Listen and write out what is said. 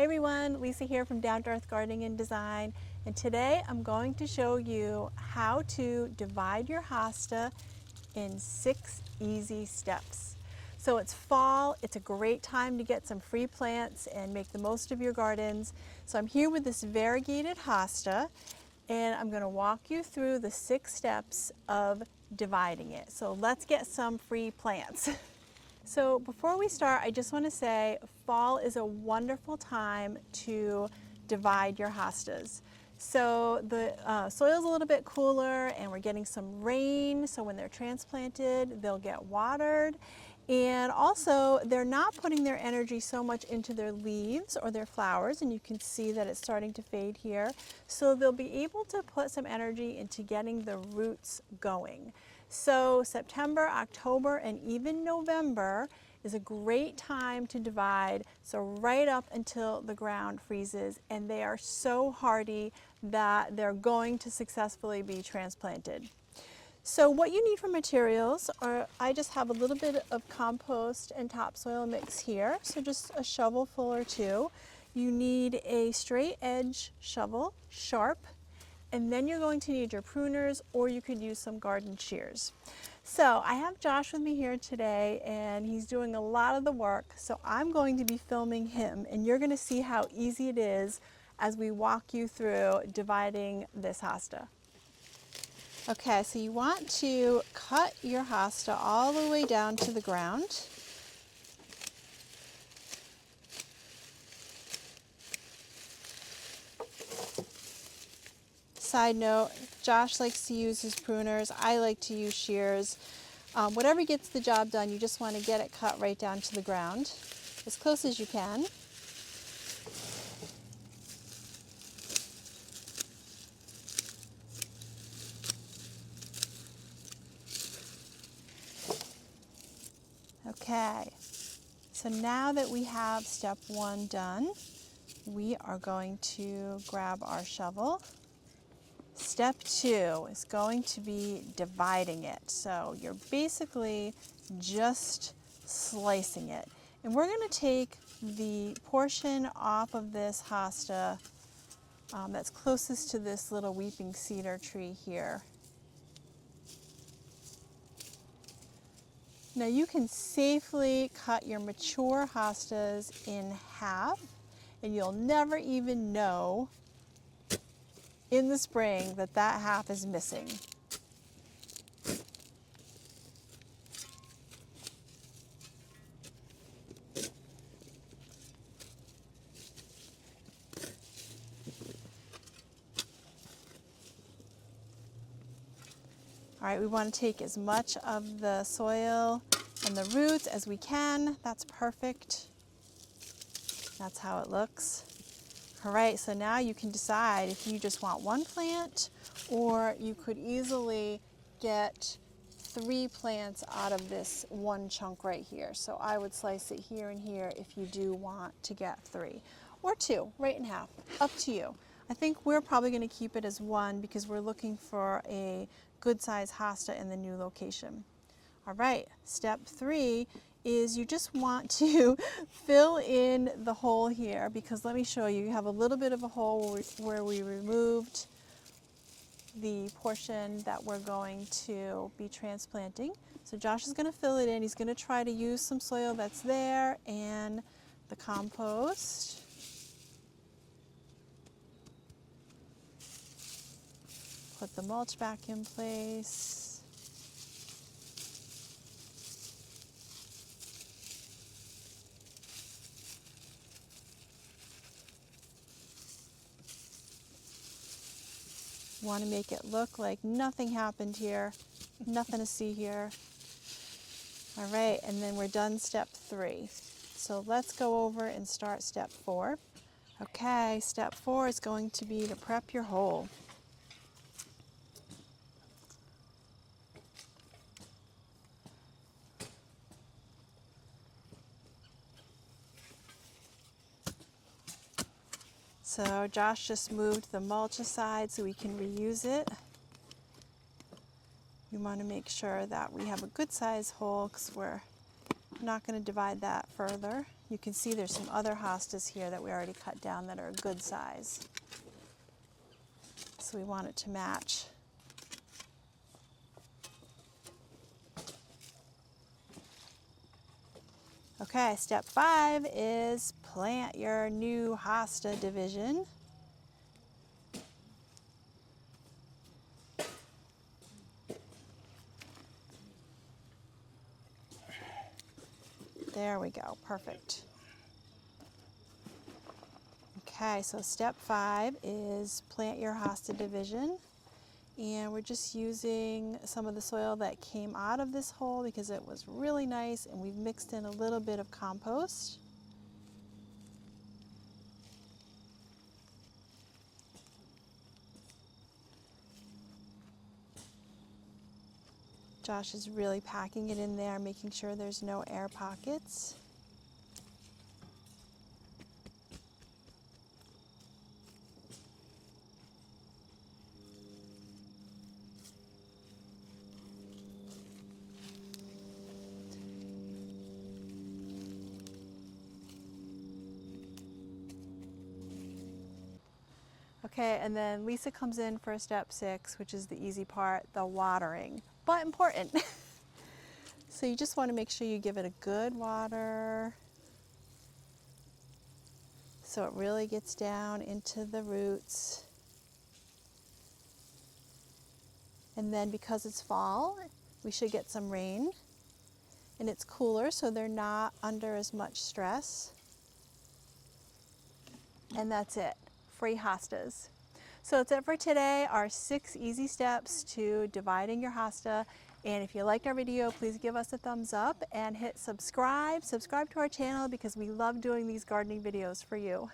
Hi everyone, Lisa here from Down to Earth Gardening and Design, and today I'm going to show you how to divide your hosta in 6 easy steps. So it's fall, it's a great time to get some free plants and make the most of your gardens. So I'm here with this variegated hosta, and I'm going to walk you through the 6 steps of dividing it. So let's get some free plants. So before we start, I just want to say fall is a wonderful time to divide your hostas. So the soil's a little bit cooler and we're getting some rain, so when they're transplanted, they'll get watered. And also, they're not putting their energy so much into their leaves or their flowers, and you can see that it's starting to fade here. So they'll be able to put some energy into getting the roots going. So September, October, and even November is a great time to divide, so right up until the ground freezes, and they are so hardy that they're going to successfully be transplanted. So what you need for materials are, I just have a little bit of compost and topsoil mix here, so just a shovelful or two. You need a straight edge shovel, sharp, and then you're going to need your pruners, or you could use some garden shears. So I have Josh with me here today, and he's doing a lot of the work, so I'm going to be filming him, and you're going to see how easy it is as we walk you through dividing this hosta. Okay, so you want to cut your hosta all the way down to the ground. Side note, Josh likes to use his pruners. I like to use shears. Whatever gets the job done, you just want to get it cut right down to the ground, as close as you can. Okay, so now that we have step 1 done, we are going to grab our shovel. Step 2 is going to be dividing it. So you're basically just slicing it. And we're going to take the portion off of this hosta that's closest to this little weeping cedar tree here. Now you can safely cut your mature hostas in half, and you'll never even know in the spring that that half is missing. All right, we want to take as much of the soil and the roots as we can. That's perfect. That's how it looks. All right, so now you can decide if you just want 1 plant, or you could easily get 3 plants out of this 1 chunk right here. So I would slice it here and here if you do want to get 3, or 2, right in half, up to you. I think we're probably going to keep it as 1 because we're looking for a good size hosta in the new location. All right, step 3 is you just want to fill in the hole here, because let me show you, you have a little bit of a hole where we removed the portion that we're going to be transplanting. So Josh is going to fill it in. He's going to try to use some soil that's there and the compost. Put the mulch back in place. Want to make it look like nothing happened here, nothing to see here. All right, and then we're done step 3. So let's go over and start step 4. Okay, step 4 is going to be to prep your hole. So Josh just moved the mulch aside so we can reuse it. We want to make sure that we have a good size hole because we're not going to divide that further. You can see there's some other hostas here that we already cut down that are a good size. So we want it to match. Okay, step 5 is plant your new hosta division. There we go, perfect. Okay, so step 5 is plant your hosta division. And we're just using some of the soil that came out of this hole because it was really nice, and we've mixed in a little bit of compost. Josh is really packing it in there, making sure there's no air pockets. Okay, and then Lisa comes in for step 6, which is the easy part, the watering, but important. So you just want to make sure you give it a good water so it really gets down into the roots. And then because it's fall, we should get some rain, and it's cooler so they're not under as much stress. And that's it, free hostas. So that's it for today, our 6 easy steps to dividing your hosta. And if you liked our video, please give us a thumbs up and hit subscribe. Subscribe to our channel because we love doing these gardening videos for you.